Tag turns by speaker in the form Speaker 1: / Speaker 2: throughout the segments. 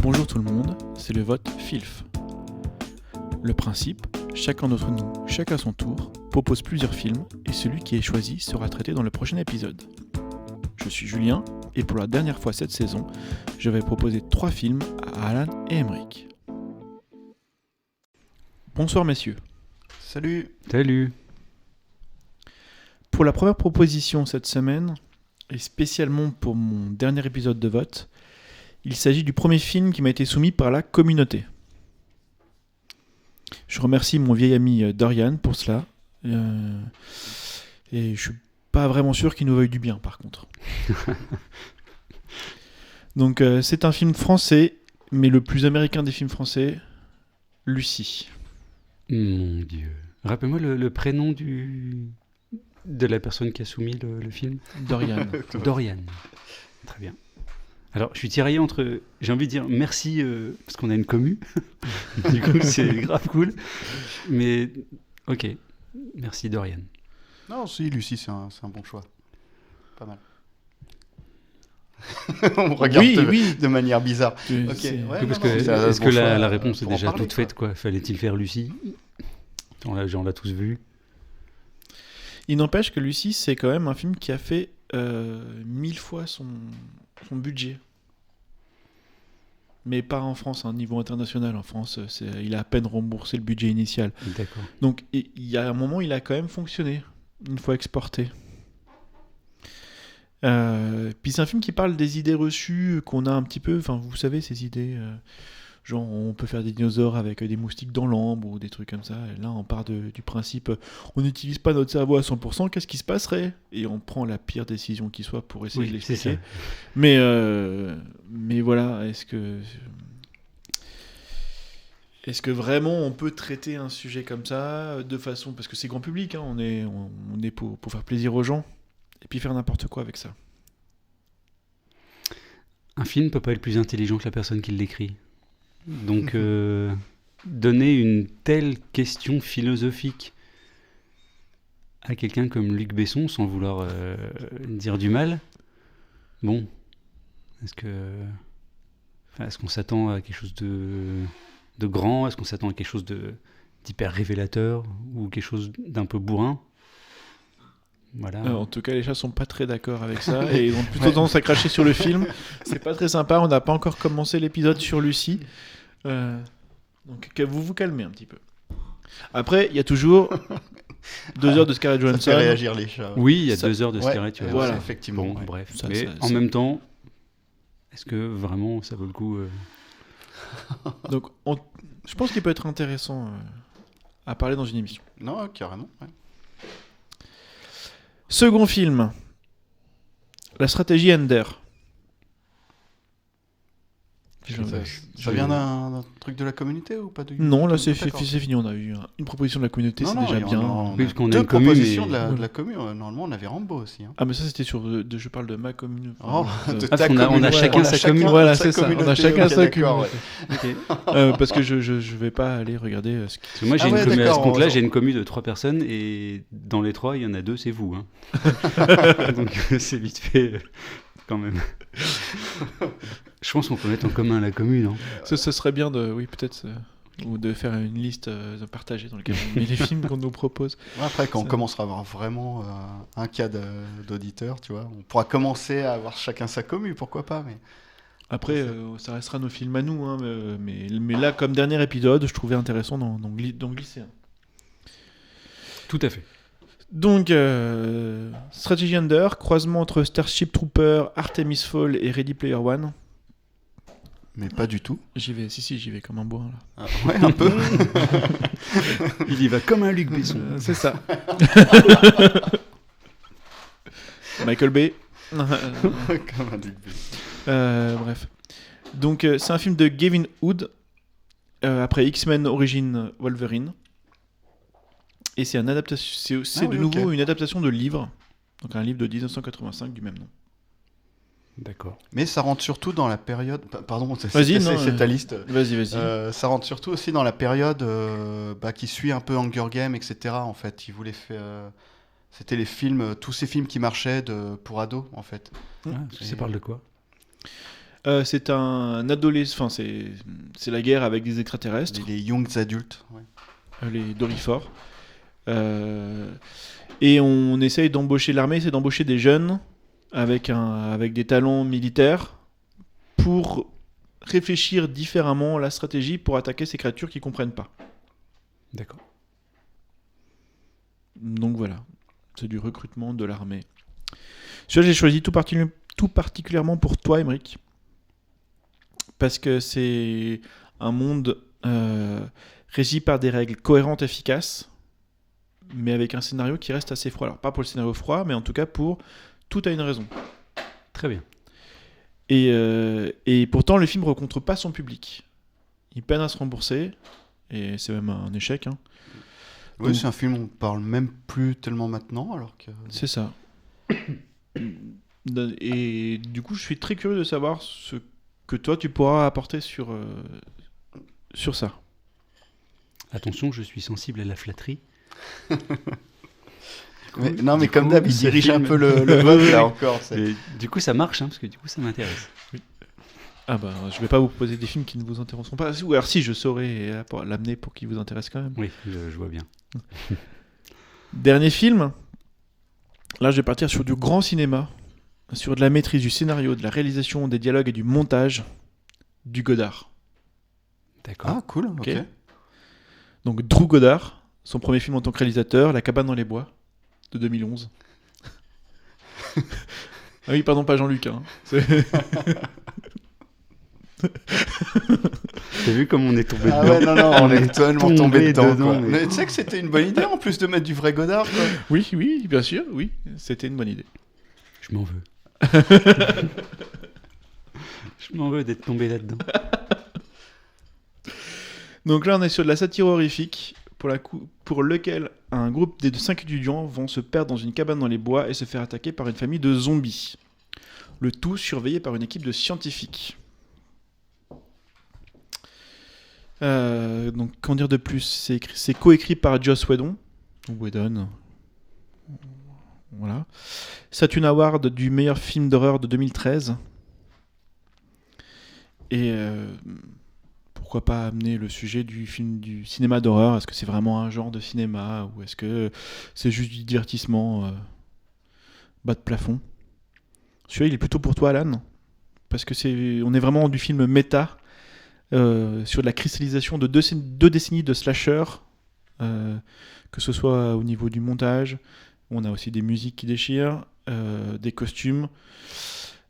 Speaker 1: Bonjour tout le monde, c'est le vote FILF. Le principe, chacun d'entre nous, chacun à son tour, propose plusieurs films et celui qui est choisi sera traité dans le prochain épisode. Je suis Julien et pour la dernière fois cette saison, je vais proposer 3 films à Alan et Emeric. Bonsoir messieurs.
Speaker 2: Salut.
Speaker 1: Pour la première proposition cette semaine, et spécialement pour mon dernier épisode de vote, il s'agit du premier film qui m'a été soumis par la communauté. Je remercie mon vieil ami Dorian pour cela. Et je suis pas vraiment sûr qu'il nous veuille du bien par contre. Donc c'est un film français, mais le plus américain des films français, Lucie.
Speaker 3: Mon Dieu. Rappelle-moi le prénom de la personne qui a soumis le film.
Speaker 1: Dorian.
Speaker 3: Dorian. Très bien. Alors, je suis tiraillé entre... J'ai envie de dire merci parce qu'on a une commu. Du coup, c'est grave cool. Mais, ok. Merci, Dorian.
Speaker 2: Non, si, Lucie, c'est un bon choix. Pas mal. On me regarde de manière bizarre.
Speaker 1: Oui,
Speaker 2: Ok.
Speaker 1: c'est-
Speaker 2: Ouais,
Speaker 3: Oui, parce
Speaker 2: non,
Speaker 3: que,
Speaker 2: non, c'est un
Speaker 3: est-ce
Speaker 2: bon
Speaker 3: que
Speaker 2: choix,
Speaker 3: la réponse est
Speaker 2: pour en
Speaker 3: déjà
Speaker 2: parler,
Speaker 3: toute faite, quoi? Fallait-il faire Lucie? On l'a tous vu.
Speaker 1: Il n'empêche que Lucie, c'est quand même un film qui a fait 1000 fois son budget. Mais pas en France, à un niveau international. En France, il a à peine remboursé le budget initial.
Speaker 3: D'accord.
Speaker 1: Donc il y a un moment, il a quand même fonctionné, une fois exporté. Puis c'est un film qui parle des idées reçues qu'on a un petit peu, enfin vous savez ces idées, genre on peut faire des dinosaures avec des moustiques dans l'ambre ou des trucs comme ça. Et là on part du principe, on n'utilise pas notre cerveau à 100%, qu'est-ce qui se passerait? Et on prend la pire décision qui soit pour essayer de
Speaker 3: Oui, c'est
Speaker 1: l'expliquer.
Speaker 3: ça.
Speaker 1: Mais voilà, est-ce que vraiment on peut traiter un sujet comme ça de façon, parce que c'est grand public, hein, on est pour faire plaisir aux gens et puis faire n'importe quoi avec ça.
Speaker 3: Un film peut pas être plus intelligent que la personne qui l'écrit. Donc, donner une telle question philosophique à quelqu'un comme Luc Besson, sans vouloir dire du mal, bon, est-ce qu'on s'attend à quelque chose de grand? Est-ce qu'on s'attend à quelque chose d'hyper révélateur ou quelque chose d'un peu bourrin? Voilà.
Speaker 1: En tout cas, les chats sont pas très d'accord avec ça et ils ont plutôt tendance à cracher sur le film. C'est pas très sympa, on n'a pas encore commencé l'épisode sur Lucie. Donc vous vous calmez un petit peu. Après, il y a toujours 2 heures de Scarlett
Speaker 2: Ça
Speaker 1: Johansson.
Speaker 2: fait réagir les chats.
Speaker 3: Oui, il y a
Speaker 1: ça-
Speaker 3: 2 heures de
Speaker 2: Ouais,
Speaker 3: Scarlett, tu vois.
Speaker 1: voilà.
Speaker 2: Effectivement.
Speaker 3: Bon,
Speaker 2: ouais.
Speaker 3: bref.
Speaker 1: Ça,
Speaker 3: Mais
Speaker 1: ça-
Speaker 3: en
Speaker 1: ça-
Speaker 3: même temps, est-ce que vraiment ça vaut le coup
Speaker 1: Donc je pense qu'il peut être intéressant à parler dans une émission.
Speaker 2: Non, carrément. Ouais.
Speaker 1: Second film, la stratégie Ender.
Speaker 2: Ça vient d'un truc de la communauté ou pas du
Speaker 1: Non, là c'est
Speaker 2: D'accord.
Speaker 1: fini, on a eu une proposition de la communauté,
Speaker 2: Non,
Speaker 1: c'est
Speaker 2: non,
Speaker 1: déjà
Speaker 2: il y en
Speaker 1: bien.
Speaker 2: a-
Speaker 3: Oui, parce qu'on a
Speaker 2: deux
Speaker 3: une commune,
Speaker 2: propositions
Speaker 3: mais-
Speaker 2: de la commune. Normalement, on avait Rambo aussi. Hein.
Speaker 1: Ah mais ça c'était je parle de ma commune.
Speaker 2: Oh, de
Speaker 3: Ah,
Speaker 2: ta
Speaker 3: on a
Speaker 2: communauté.
Speaker 3: chacun sa commune.
Speaker 1: Voilà, c'est ça, on a chacun
Speaker 2: ok,
Speaker 1: sa
Speaker 2: d'accord,
Speaker 1: communauté.
Speaker 2: ouais.
Speaker 1: Parce que je vais pas aller regarder ce qui...
Speaker 3: Parce que moi,
Speaker 2: Ah ouais,
Speaker 3: à ce
Speaker 2: d'accord,
Speaker 3: compte-là,
Speaker 2: on-
Speaker 3: j'ai une commune de 3 personnes et dans les 3, il y en a 2, c'est vous. Hein. Donc c'est vite fait quand même. Je pense qu'on peut mettre en commun la commune. Hein.
Speaker 1: Ce serait bien ou de faire une liste partagée dans laquelle on met les films qu'on nous propose.
Speaker 2: Après, quand on
Speaker 1: Ça-
Speaker 2: commencera à avoir vraiment un cas d'auditeur, tu vois, on pourra commencer à avoir chacun sa commune, pourquoi pas. Mais
Speaker 1: Après, ça restera nos films à nous, hein, mais là, comme dernier épisode, je trouvais intéressant d'en glisser un.
Speaker 3: Tout à fait.
Speaker 1: Donc, Strategy Under, croisement entre Starship Trooper, Artemis Fall et Ready Player One.
Speaker 2: pas du tout.
Speaker 1: J'y vais comme un bourrin là.
Speaker 2: Ah, ouais, un peu.
Speaker 3: Il y va comme un Luc Besson.
Speaker 1: C'est ça. Michael Bay.
Speaker 2: Comme un Luc Besson.
Speaker 1: Bref. Donc, c'est un film de Gavin Hood, après X-Men Origins Wolverine. Et c'est une adaptation, c'est de nouveau une adaptation de livre. Donc, un livre de 1985 du même nom.
Speaker 3: D'accord.
Speaker 2: Mais ça rentre surtout dans la période. Pardon,
Speaker 1: Vas-y, non,
Speaker 2: c'est ta liste.
Speaker 1: Vas-y.
Speaker 2: Ça rentre surtout aussi dans la période qui suit un peu Hunger Games, etc. En fait, il voulait faire. C'était les films, tous ces films qui marchaient pour ados, en fait.
Speaker 3: Ah, ça parle de quoi?
Speaker 1: C'est un adolescent, enfin c'est la guerre avec des extraterrestres,
Speaker 2: Les young adultes. Ouais.
Speaker 1: les Dorifors. Et on essaye d'embaucher, l'armée essaie d'embaucher des jeunes avec des talents militaires pour réfléchir différemment la stratégie pour attaquer ces créatures qui comprennent pas.
Speaker 3: D'accord.
Speaker 1: Donc voilà, c'est du recrutement de l'armée. Celui-là, j'ai choisi tout particulièrement pour toi, Émeric, parce que c'est un monde régi par des règles cohérentes, efficaces, mais avec un scénario qui reste assez froid. Alors pas pour le scénario froid, mais en tout cas pour tout a une raison.
Speaker 3: Très bien.
Speaker 1: Et pourtant, le film ne rencontre pas son public. Il peine à se rembourser, et c'est même un échec. Hein.
Speaker 2: Oui, c'est un film où on parle même plus tellement maintenant, alors que...
Speaker 1: C'est ça. Et du coup, je suis très curieux de savoir ce que toi, tu pourras apporter sur ça.
Speaker 3: Attention, je suis sensible à la flatterie.
Speaker 2: Mais comme d'hab, il dirige un peu le vote, là, encore.
Speaker 3: Et du coup, ça marche, hein, parce que du coup, ça m'intéresse.
Speaker 1: Ah bah, je vais pas vous proposer des films qui ne vous intéresseront pas. Ou alors si, je saurais l'amener pour qu'il vous intéresse quand même.
Speaker 3: Oui, je vois bien.
Speaker 1: Dernier film. Là, je vais partir sur du grand cinéma, sur de la maîtrise du scénario, de la réalisation, des dialogues et du montage du Godard.
Speaker 3: D'accord.
Speaker 2: Ah, cool, ok.
Speaker 1: Donc Drew Goddard, son premier film en tant que réalisateur, La cabane dans les bois, de 2011. Ah oui, pardon, pas Jean-Luc. Hein.
Speaker 3: T'as vu comme on est tombé dedans?
Speaker 2: Ah ouais, non, on est totalement tombé dedans.
Speaker 3: dedans,
Speaker 2: mais tu sais que c'était une bonne idée en plus de mettre du vrai Godard, quoi.
Speaker 1: Oui, bien sûr, oui, c'était une bonne idée.
Speaker 3: Je m'en veux. Je m'en veux d'être tombé là-dedans.
Speaker 1: Donc là, on est sur de la satire horrifique pour lequel un groupe de 5 étudiants vont se perdre dans une cabane dans les bois et se faire attaquer par une famille de zombies. Le tout surveillé par une équipe de scientifiques. Donc, qu'en dire de plus? C'est coécrit par Joss Whedon. Voilà. Saturn Award du meilleur film d'horreur de 2013. Et pourquoi pas amener le sujet du cinéma d'horreur? Est-ce que c'est vraiment un genre de cinéma ou est-ce que c'est juste du divertissement bas de plafond? Celui-là, il est plutôt pour toi, Alan, parce que on est vraiment du film méta sur de la cristallisation de deux décennies de slasher, que ce soit au niveau du montage. On a aussi des musiques qui déchirent, des costumes,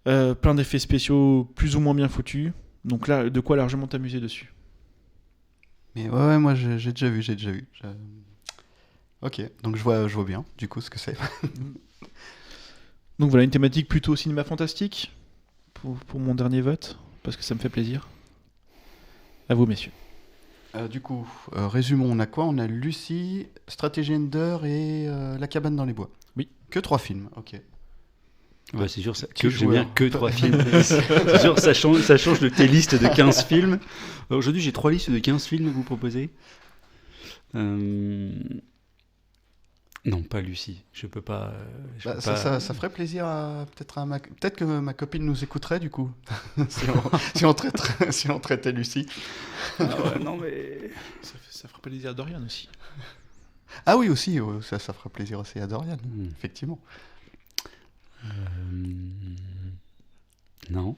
Speaker 1: plein d'effets spéciaux plus ou moins bien foutus. Donc là, de quoi largement t'amuser dessus.
Speaker 2: Mais ouais, moi j'ai déjà vu. Ok, donc je vois bien, du coup, ce que c'est.
Speaker 1: Donc voilà, une thématique plutôt cinéma fantastique pour mon dernier vote, parce que ça me fait plaisir. À vous, messieurs.
Speaker 2: Du coup, résumons, on a quoi? On a Lucie, Stratégie Ender et La cabane dans les bois.
Speaker 1: Oui.
Speaker 2: Que 3 films, ok.
Speaker 3: Bah, c'est sûr
Speaker 2: Quel
Speaker 3: j'aime bien
Speaker 2: joueur.
Speaker 3: que 3 films. C'est sûr, ça change de tes listes de 15 films. Aujourd'hui, j'ai 3 listes de 15 films à vous proposer. Non, pas Lucie. Je peux pas.
Speaker 2: Ça ferait plaisir peut-être que ma copine nous écouterait, du coup. si on traitait Lucie.
Speaker 3: Ah ouais, non, mais.
Speaker 1: Ça fera plaisir à Dorian aussi.
Speaker 2: Ah oui, aussi, ça fera plaisir aussi à Dorian, effectivement.
Speaker 3: Non.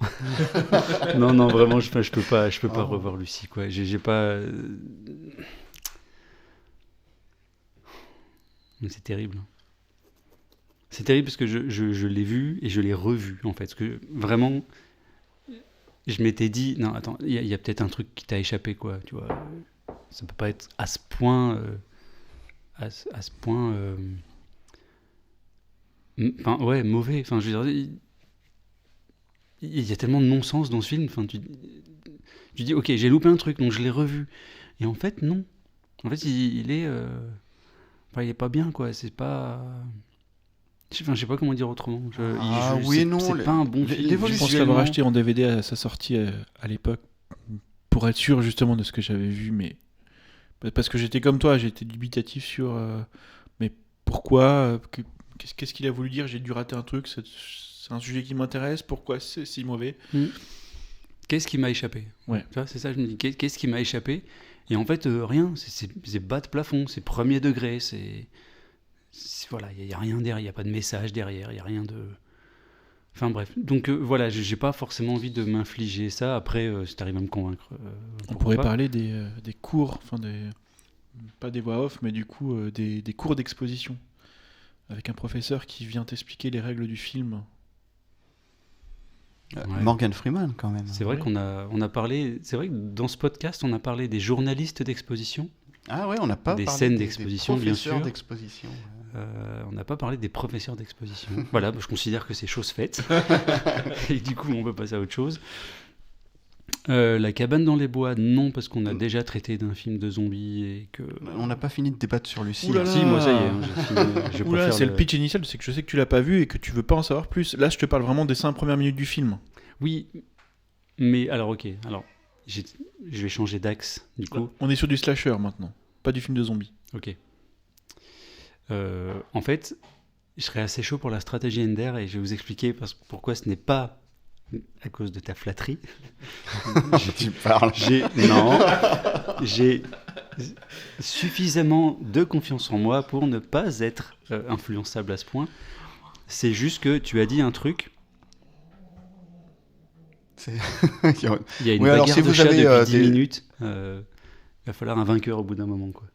Speaker 3: non, vraiment, je peux pas revoir Lucie, quoi. J'ai pas. C'est terrible. C'est terrible parce que je l'ai vu et je l'ai revu, en fait. Parce que vraiment, je m'étais dit, non, attends, il y a peut-être un truc qui t'a échappé, quoi. Tu vois, ça peut pas être à ce point. Enfin, ouais, mauvais. Enfin, je veux dire, il y a tellement de non-sens dans ce film. Enfin, tu dis, ok, j'ai loupé un truc, donc je l'ai revu. Et en fait, non. En fait, il est pas bien, quoi. C'est pas. Enfin, je sais pas comment dire autrement. C'est pas un bon film.
Speaker 1: Je pense l'avoir acheté en DVD à sa sortie à l'époque pour être sûr justement de ce que j'avais vu, mais parce que j'étais comme toi, j'étais dubitatif sur mais pourquoi, qu'est-ce qu'il a voulu dire? J'ai dû rater un truc, c'est un sujet qui m'intéresse, pourquoi c'est si mauvais?
Speaker 3: qu'est-ce qui m'a échappé ?
Speaker 1: Ouais.
Speaker 3: Tu vois, c'est ça, je me dis, qu'est-ce qui m'a échappé ? Et en fait, rien, c'est bas de plafond, c'est premier degré, voilà, il n'y a rien derrière, il n'y a pas de message derrière, il n'y a rien de... Enfin bref, donc voilà, j'ai pas forcément envie de m'infliger ça, après, si t'arrives à me convaincre,
Speaker 1: On
Speaker 3: pourquoi
Speaker 1: pourrait
Speaker 3: pas.
Speaker 1: parler des cours, pas des voix off, mais du coup des cours d'exposition, avec un professeur qui vient t'expliquer les règles du film.
Speaker 3: Ouais.
Speaker 2: Morgan Freeman, quand même.
Speaker 3: C'est vrai
Speaker 1: Ouais.
Speaker 3: qu'on a parlé, c'est vrai que dans ce podcast, on a parlé des journalistes d'exposition,
Speaker 2: Ah ouais, on n'a pas
Speaker 3: Des
Speaker 2: parlé
Speaker 3: scènes
Speaker 2: des
Speaker 3: d'exposition, bien
Speaker 2: professeurs
Speaker 3: sûr.
Speaker 2: d'exposition.
Speaker 3: on n'a pas parlé des professeurs d'exposition. Voilà, je considère que c'est chose faite, et du coup on peut passer à autre chose. La cabane dans les bois, non, parce qu'on a déjà traité d'un film de zombies et que...
Speaker 2: On n'a pas fini de débattre sur Lucie.
Speaker 1: Ouh là là.
Speaker 3: Si, moi ça y est, hein, j'ai fini, je
Speaker 1: Oula,
Speaker 3: préfère
Speaker 1: c'est le pitch initial, c'est que je sais que tu l'as pas vu et que tu veux pas en savoir plus. Là, je te parle vraiment des 5 premières minutes du film.
Speaker 3: Oui, mais alors ok, alors je vais changer d'axe du coup.
Speaker 1: On est sur du slasher maintenant, pas du film de zombies.
Speaker 3: Ok. En fait, je serais assez chaud pour la stratégie Ender et je vais vous expliquer pourquoi ce n'est pas à cause de ta flatterie.
Speaker 2: Tu parles.
Speaker 3: J'ai suffisamment de confiance en moi pour ne pas être influençable à ce point. C'est juste que tu as dit un truc.
Speaker 2: C'est-
Speaker 3: Il y a une
Speaker 2: Oui, alors,
Speaker 3: bagarre
Speaker 2: si
Speaker 3: de
Speaker 2: vous
Speaker 3: chat
Speaker 2: avez,
Speaker 3: depuis 10
Speaker 2: des-
Speaker 3: minutes. Il va falloir un vainqueur au bout d'un moment, quoi.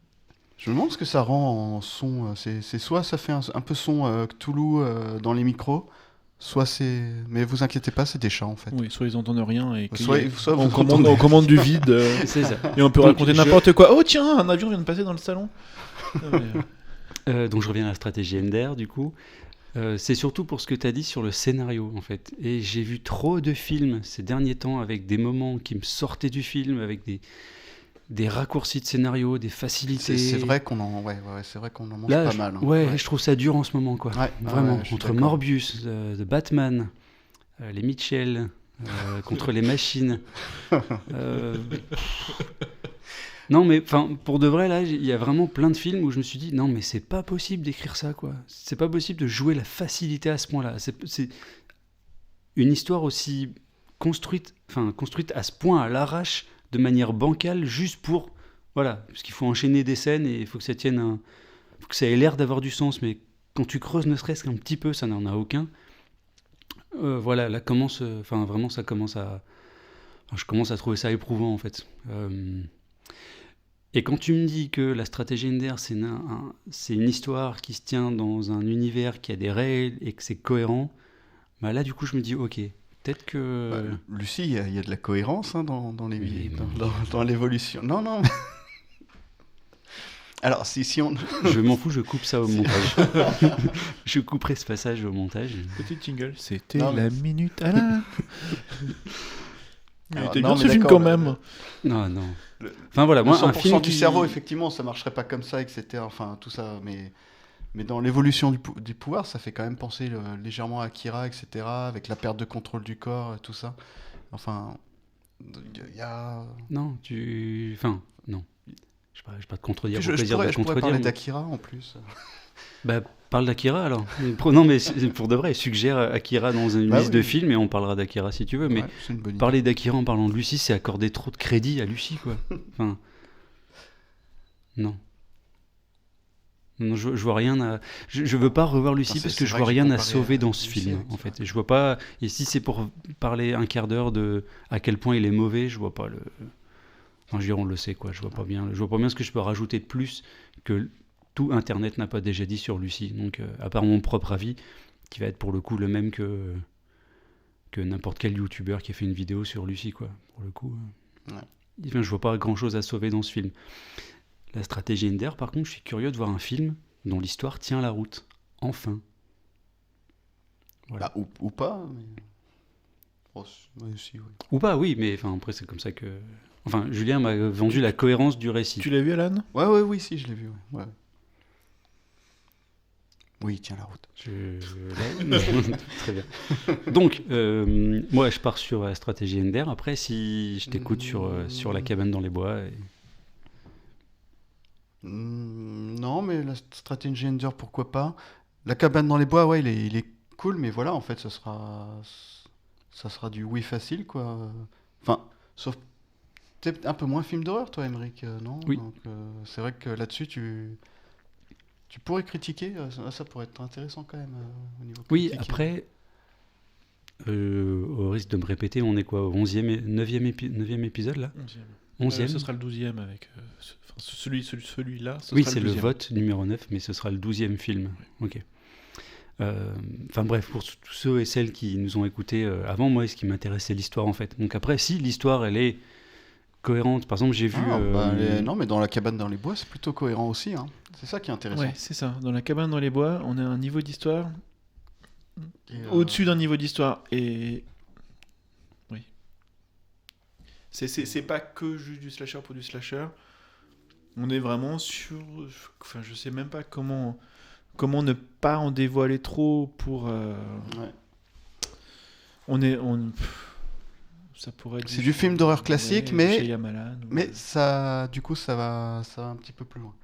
Speaker 2: Je me demande ce que ça rend en son. C'est soit ça fait un peu son Cthulhu dans les micros, soit c'est. Mais vous inquiétez pas, c'est des chats en fait.
Speaker 1: Oui, soit ils entendent rien et
Speaker 2: Soit vous
Speaker 1: on
Speaker 2: entendez.
Speaker 1: commande du vide
Speaker 3: C'est ça.
Speaker 1: et on peut
Speaker 3: Donc,
Speaker 1: raconter n'importe quoi. Oh tiens, un avion vient de passer dans le salon.
Speaker 3: Donc je reviens à la stratégie Ender, du coup. C'est surtout pour ce que tu as dit sur le scénario, en fait. Et j'ai vu trop de films ces derniers temps avec des moments qui me sortaient du film, avec des raccourcis de scénario, des facilités.
Speaker 2: C'est vrai qu'on en, ouais, c'est vrai qu'on en mange
Speaker 3: Là,
Speaker 2: pas mal. hein.
Speaker 3: Ouais, je trouve ça dur en ce moment, quoi.
Speaker 2: Ouais,
Speaker 3: Vraiment,
Speaker 2: je suis
Speaker 3: entre
Speaker 2: d'accord.
Speaker 3: Morbius, The Batman, les Mitchell, contre les machines. Non, mais pour de vrai, là, il y a vraiment plein de films où je me suis dit, non, mais c'est pas possible d'écrire ça, quoi. C'est pas possible de jouer la facilité à ce point-là. C'est une histoire aussi construite à ce point à l'arrache, de manière bancale, juste pour, voilà, parce qu'il faut enchaîner des scènes et il faut que ça tienne faut que ça ait l'air d'avoir du sens, mais quand tu creuses ne serait-ce qu'un petit peu, ça n'en a aucun. Voilà, là vraiment, ça commence à, je commence à trouver ça éprouvant, en fait. Et quand tu me dis que la stratégie Ender, c'est une histoire qui se tient dans un univers qui a des règles et que c'est cohérent, bah là, du coup, je me dis, ok, peut-être que...
Speaker 2: Lucie, il y a de la cohérence hein, dans les
Speaker 3: Oui,
Speaker 2: dans l'évolution. Non. mais- Alors, si on.
Speaker 3: Je m'en fous, je coupe ça au montage. Je couperai ce passage au montage.
Speaker 1: Petit jingle, c'était
Speaker 2: Non, mais-
Speaker 1: la minute Alain. Il
Speaker 2: Alors,
Speaker 1: était
Speaker 2: non,
Speaker 1: bien
Speaker 2: mais
Speaker 1: ce film
Speaker 2: d'accord,
Speaker 1: quand même.
Speaker 3: Non. Enfin voilà,
Speaker 2: Le
Speaker 3: moi,
Speaker 2: 100%
Speaker 3: un film
Speaker 2: du cerveau, effectivement, ça marcherait pas comme ça, etc. Enfin, tout ça, mais dans l'évolution du pouvoir, ça fait quand même penser légèrement à Akira, etc. Avec la perte de contrôle du corps, et tout ça. Enfin, il y a.
Speaker 3: Non, Enfin, non. Je vais pas te contredire
Speaker 2: Je
Speaker 3: pour plaisir de
Speaker 2: pourrais
Speaker 3: te contredire.
Speaker 2: parler
Speaker 3: mais-
Speaker 2: d'Akira en plus.
Speaker 3: Bah, parle d'Akira alors. Non, mais pour de vrai, suggère Akira dans une
Speaker 2: Bah
Speaker 3: liste
Speaker 2: oui.
Speaker 3: de films et on parlera d'Akira si tu veux. Mais
Speaker 2: Ouais, c'est une bonne idée.
Speaker 3: parler d'Akira en parlant de Lucie, c'est accorder trop de crédit à Lucie, quoi. Enfin, non. Non, je vois rien à. Je veux pas revoir Lucie
Speaker 2: Non,
Speaker 3: parce
Speaker 2: c'est
Speaker 3: que je
Speaker 2: vrai
Speaker 3: vois
Speaker 2: que j'ai
Speaker 3: rien à
Speaker 2: comparé
Speaker 3: sauver dans
Speaker 2: à
Speaker 3: ce
Speaker 2: Lucie
Speaker 3: film,
Speaker 2: avec
Speaker 3: en
Speaker 2: ça.
Speaker 3: fait. Et je vois pas. Et si c'est pour parler un quart d'heure de à quel point il est mauvais, je vois pas le. Enfin, je veux dire, on le sait, quoi. Je vois pas bien ce que je peux rajouter de plus que tout Internet n'a pas déjà dit sur Lucie. Donc, à part mon propre avis, qui va être pour le coup le même que n'importe quel youtubeur qui a fait une vidéo sur Lucie, quoi. Pour le coup. Enfin, je vois pas grand-chose à sauver dans ce film. La stratégie Ender, par contre, je suis curieux de voir un film dont l'histoire tient la route. Enfin. Voilà.
Speaker 2: Bah, ou pas. Mais... Oh, oui, si, oui.
Speaker 3: Ou pas, oui, mais enfin, après, c'est comme ça que... Enfin, Julien m'a vendu la cohérence du récit.
Speaker 1: Tu l'as vu, Alan?
Speaker 2: Oui, si, je l'ai vu. Ouais. Oui, tiens la route.
Speaker 3: Très bien. Donc, moi, je pars sur la stratégie Ender. Après, si je t'écoute sur la cabane dans les bois...
Speaker 2: Non, mais la stratégie Ender, pourquoi pas. La cabane dans les bois, ouais, il est cool, mais voilà, en fait, ça sera du oui facile, quoi. Enfin, sauf peut-être un peu moins film d'horreur, toi, Emmerich, non?
Speaker 3: Oui.
Speaker 2: Donc, c'est vrai que là-dessus, tu pourrais critiquer, ça pourrait être intéressant quand même au niveau
Speaker 3: Oui,
Speaker 2: critique.
Speaker 3: après, au risque de me répéter, on est quoi, au 9e épisode là 11e.
Speaker 1: Ce sera le 12e avec celui-là.
Speaker 3: Oui,
Speaker 1: sera
Speaker 3: c'est le
Speaker 1: 12e.
Speaker 3: vote numéro 9, mais ce sera le 12e film. Ok. Enfin bref, pour tous ceux et celles qui nous ont écoutés avant, moi, ce qui m'intéresse, c'est l'histoire en fait. Donc après, si l'histoire, elle est cohérente, par exemple, j'ai vu...
Speaker 2: Non, mais dans La cabane dans les bois, c'est plutôt cohérent aussi. Hein. C'est ça qui est intéressant.
Speaker 1: Ouais, c'est ça. Dans La cabane dans les bois, on a un niveau d'histoire
Speaker 2: Et,
Speaker 1: au-dessus d'un niveau d'histoire. Et. Oui. C'est pas que juste du slasher pour du slasher. On est vraiment sur. Enfin, je sais même pas comment ne pas en dévoiler trop pour.
Speaker 2: Ouais.
Speaker 1: Ça pourrait être
Speaker 2: C'est du film d'horreur classique, mais
Speaker 1: Shyamalan,
Speaker 2: mais ça, du coup, ça va un petit peu plus loin.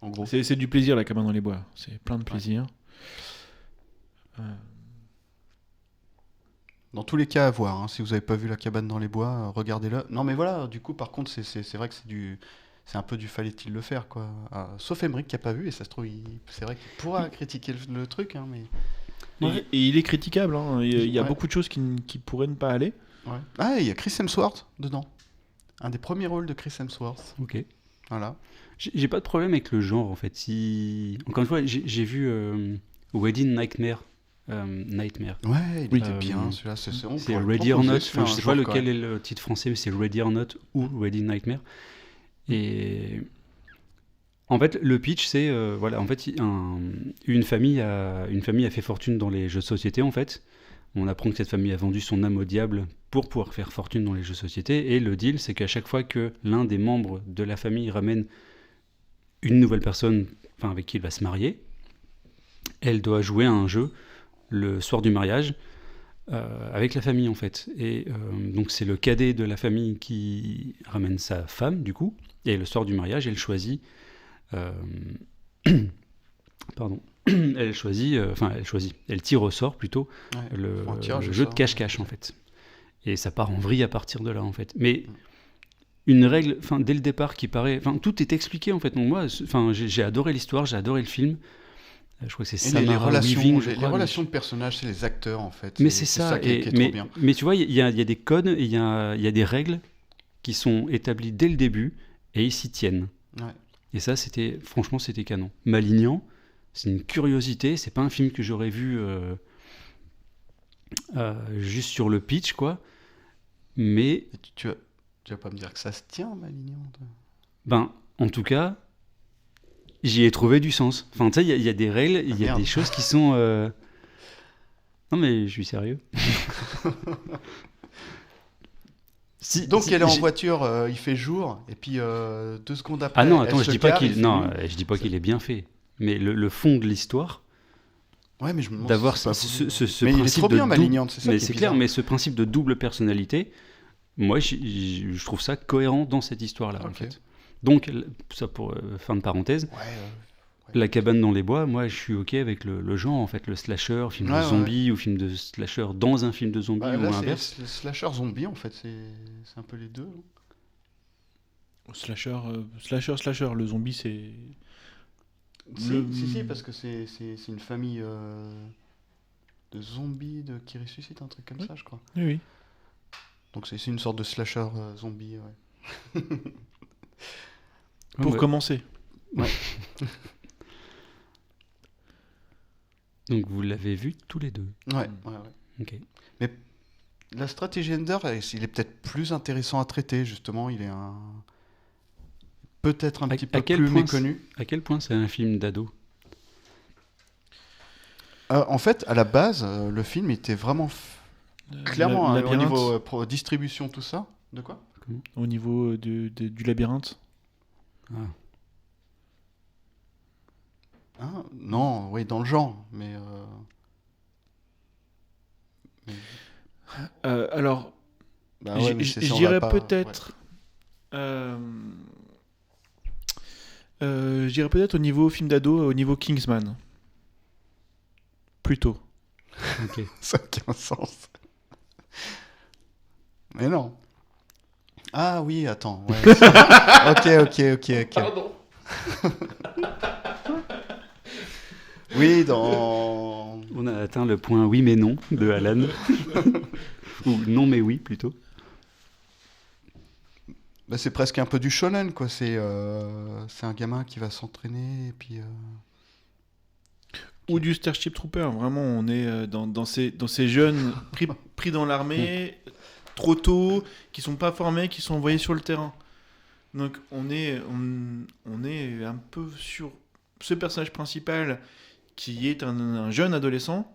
Speaker 2: En gros.
Speaker 1: c'est du plaisir, La cabane dans les bois. C'est plein de plaisir.
Speaker 2: Dans tous les cas, à voir. Hein. Si vous n'avez pas vu La cabane dans les bois, regardez-le. Non, mais voilà, du coup, par contre, c'est vrai que c'est un peu du fallait-il le faire, quoi. Sauf Emmerich qui n'a pas vu, et ça se trouve, c'est vrai qu'il pourra critiquer le truc, hein, mais...
Speaker 1: Et il est critiquable. Hein. Il y a
Speaker 2: Ouais.
Speaker 1: beaucoup de choses qui pourraient ne pas aller.
Speaker 2: Ouais. Ah, il y a Chris Hemsworth dedans. Un des premiers rôles de Chris Hemsworth.
Speaker 3: Ok.
Speaker 2: Voilà.
Speaker 3: J'ai pas de problème avec le genre en fait. Encore une fois, j'ai vu Wedding Nightmare. Nightmare.
Speaker 2: Ouais, il
Speaker 3: Oui.
Speaker 2: était bien, celui-là.
Speaker 3: C'est Ready or Not. Enfin, je sais pas lequel est le titre français, mais c'est Ready or Not ou Wedding Nightmare. Et en fait, le pitch, c'est voilà, en fait, une famille a fait fortune dans les jeux de société. En fait, on apprend que cette famille a vendu son âme au diable pour pouvoir faire fortune dans les jeux de société. Et le deal, c'est qu'à chaque fois que l'un des membres de la famille ramène une nouvelle personne, enfin avec qui il va se marier, elle doit jouer à un jeu le soir du mariage avec la famille en fait. Et donc c'est le cadet de la famille qui ramène sa femme du coup, et le soir du mariage, elle choisit pardon. Elle tire au sort plutôt le jeu de cache-cache en fait. Et ça part en vrille à partir de là en fait. Mais une règle, dès le départ qui paraît, tout est expliqué en fait. Donc moi, j'ai adoré l'histoire, j'ai adoré le film. Je crois que c'est Samara Weaving.
Speaker 2: Les relations de personnages, c'est les acteurs en fait.
Speaker 3: Mais c'est ça
Speaker 2: qui est trop bien.
Speaker 3: Mais tu vois, il y a des codes, il y a des règles qui sont établies dès le début et ils s'y tiennent.
Speaker 2: Ouais.
Speaker 3: Et ça, franchement, c'était canon. Malignant, c'est une curiosité, c'est pas un film que j'aurais vu juste sur le pitch, quoi. Mais...
Speaker 2: Tu vas pas me dire que ça se tient, Malignant?
Speaker 3: En tout cas, j'y ai trouvé du sens. Enfin, tu sais, il y a des règles, il y a des choses qui sont... Non, mais je suis sérieux.
Speaker 2: Elle est en voiture, il fait jour, et puis 2 secondes après...
Speaker 3: Ah non, attends, je dis pas qu'il est bien fait. Mais le fond de l'histoire...
Speaker 2: Ouais, mais je me demande
Speaker 3: d'avoir
Speaker 2: si c'est pas
Speaker 3: ce
Speaker 2: mais
Speaker 3: principe
Speaker 2: il est trop bien, Malignant, c'est ça
Speaker 3: mais
Speaker 2: qui est
Speaker 3: c'est clair,
Speaker 2: bizarre.
Speaker 3: mais ce principe de double personnalité, moi, je trouve ça cohérent dans cette histoire-là, en fait. Donc, ça pour fin de parenthèse, La cabane dans les bois, moi, je suis OK avec le genre, en fait, le slasher, film de zombie, ou film de slasher dans un film de zombie, ou l'inverse.
Speaker 2: C'est slasher zombie, en fait, c'est un peu les deux.
Speaker 1: Slasher, le zombie, c'est...
Speaker 2: Si, parce que c'est une famille de zombies qui ressuscitent, un truc comme ça, je crois.
Speaker 1: Oui.
Speaker 2: Donc c'est une sorte de slasher zombie, ouais.
Speaker 1: Pour commencer.
Speaker 2: Ouais.
Speaker 3: Donc vous l'avez vu tous les deux.
Speaker 2: Ouais.
Speaker 3: Ok.
Speaker 2: Mais la stratégie Ender, il est peut-être plus intéressant à traiter, justement. Il est peut-être un petit peu plus méconnu.
Speaker 3: À quel point c'est un film d'ado?
Speaker 2: En fait, à la base, le film était vraiment clairement au niveau distribution, tout ça. De quoi?
Speaker 1: Au niveau du labyrinthe.
Speaker 2: Non, oui, dans le genre, mais...
Speaker 1: Alors, je dirais peut-être... je dirais peut-être au niveau film d'ado, au niveau Kingsman. Plutôt.
Speaker 3: Ok.
Speaker 2: Ça n'a aucun sens. Mais non. Ah oui, attends. Ouais. Ok.
Speaker 1: Pardon.
Speaker 2: Oui, dans...
Speaker 3: On a atteint le point oui mais non de Alan. Ou non mais oui plutôt.
Speaker 2: Bah, c'est presque un peu du shonen, quoi. C'est un gamin qui va s'entraîner et puis...
Speaker 1: Ou du Starship Trooper. Vraiment, on est dans ces jeunes pris dans l'armée trop tôt, qui sont pas formés, qui sont envoyés sur le terrain. Donc on est un peu sur ce personnage principal qui est un jeune adolescent.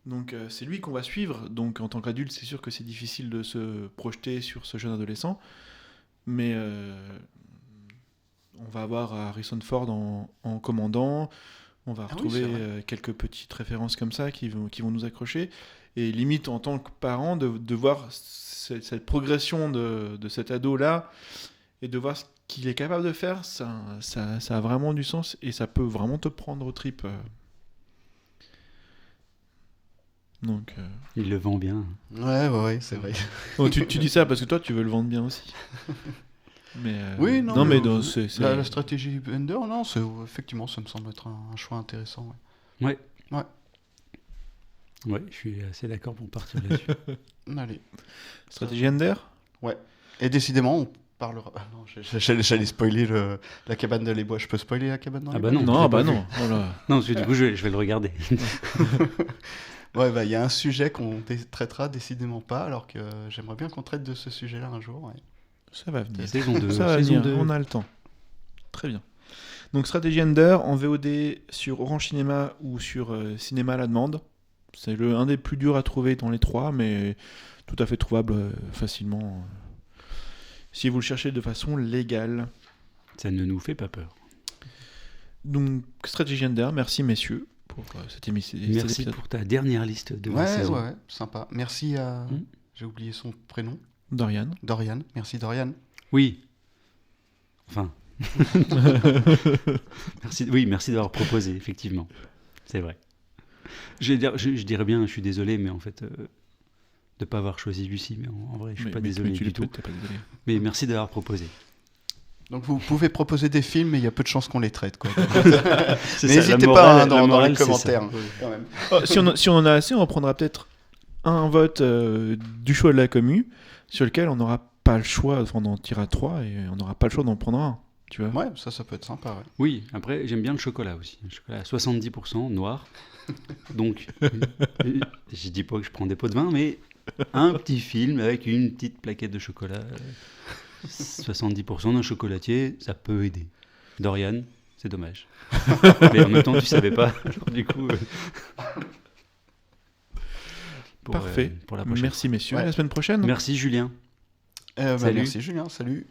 Speaker 1: Donc c'est lui qu'on va suivre. Donc en tant qu'adulte, c'est sûr que c'est difficile de se projeter sur ce jeune adolescent. Mais on va avoir Harrison Ford en commandant. On va retrouver quelques petites références comme ça qui vont nous accrocher. Et limite, en tant que parent, de voir cette progression de cet ado-là et de voir ce qu'il est capable de faire, ça a vraiment du sens et ça peut vraiment te prendre aux tripes. Donc,
Speaker 3: Il le vend bien.
Speaker 2: Ouais, c'est vrai.
Speaker 1: bon, tu dis ça parce que toi, tu veux le vendre bien aussi. Mais,
Speaker 2: Oui, non, mais
Speaker 1: c'est...
Speaker 2: La stratégie Bender, non, effectivement, ça me semble être un choix intéressant.
Speaker 3: Ouais, je suis assez d'accord pour partir là-dessus.
Speaker 2: Allez.
Speaker 1: Stratégie Ender.
Speaker 2: Ouais. Et décidément, on parlera... Ah non, j'allais spoiler la cabane de les bois. Je peux spoiler la cabane dans les bois?
Speaker 3: Non.
Speaker 1: Non,
Speaker 3: je l'ai pas
Speaker 1: non.
Speaker 3: vu.
Speaker 1: Voilà.
Speaker 3: Non, parce que du coup, je vais le regarder.
Speaker 2: Ouais, il y a un sujet qu'on traitera décidément pas, alors que j'aimerais bien qu'on traite de ce sujet-là un jour. Ouais.
Speaker 1: Ça va venir.
Speaker 3: Saison 2.
Speaker 1: Ça va
Speaker 3: saison
Speaker 1: venir,
Speaker 3: 2.
Speaker 1: on a le temps. Très bien. Donc Stratégie Ender en VOD sur Orange Cinéma ou sur Cinéma à la demande. C'est un des plus durs à trouver dans les trois, mais tout à fait trouvable facilement si vous le cherchez de façon légale.
Speaker 3: Ça ne nous fait pas peur.
Speaker 1: Donc Stratégie Ender, merci messieurs pour cette émission.
Speaker 3: Merci pour ta dernière liste de la saison.
Speaker 2: Ouais, sympa. Merci à... J'ai oublié son prénom.
Speaker 1: Dorian.
Speaker 2: Merci Dorian.
Speaker 3: Oui. Enfin. Merci d'avoir proposé, effectivement. C'est vrai. Je dirais bien, je suis désolé, mais en fait, de ne pas avoir choisi Lucie, mais en vrai, je suis pas désolé du tout.
Speaker 1: T'es pas désolé.
Speaker 3: Mais merci d'avoir proposé.
Speaker 2: Donc vous pouvez proposer des films, mais il y a peu de chances qu'on les traite, quoi.
Speaker 3: C'est
Speaker 2: Mais
Speaker 3: ça,
Speaker 2: n'hésitez
Speaker 3: la
Speaker 2: pas
Speaker 3: morale-
Speaker 2: dans
Speaker 3: la morale,
Speaker 2: les
Speaker 3: c'est
Speaker 2: commentaires,
Speaker 3: ça.
Speaker 2: quand même.
Speaker 1: Si on en a assez, on prendra peut-être un vote du choix de la commu sur lequel on n'aura pas le choix, enfin on en tirera 3 et on n'aura pas le chois d'en prendre un, tu vois.
Speaker 2: Ouais, ça peut être sympa, ouais.
Speaker 3: Oui, après, j'aime bien le chocolat aussi. Le chocolat à 70% noir. Donc, je dis pas que je prends des pots de vin, mais un petit film avec une petite plaquette de chocolat. 70% d'un chocolatier, ça peut aider. Dorian, c'est dommage. Mais en même temps, tu savais pas. Alors, du coup,
Speaker 1: Parfait.
Speaker 3: Pour la prochaine.
Speaker 1: Merci messieurs.
Speaker 2: Ouais.
Speaker 1: À la semaine prochaine.
Speaker 3: Merci Julien.
Speaker 2: Bah,
Speaker 3: Salut.
Speaker 2: merci Julien, salut.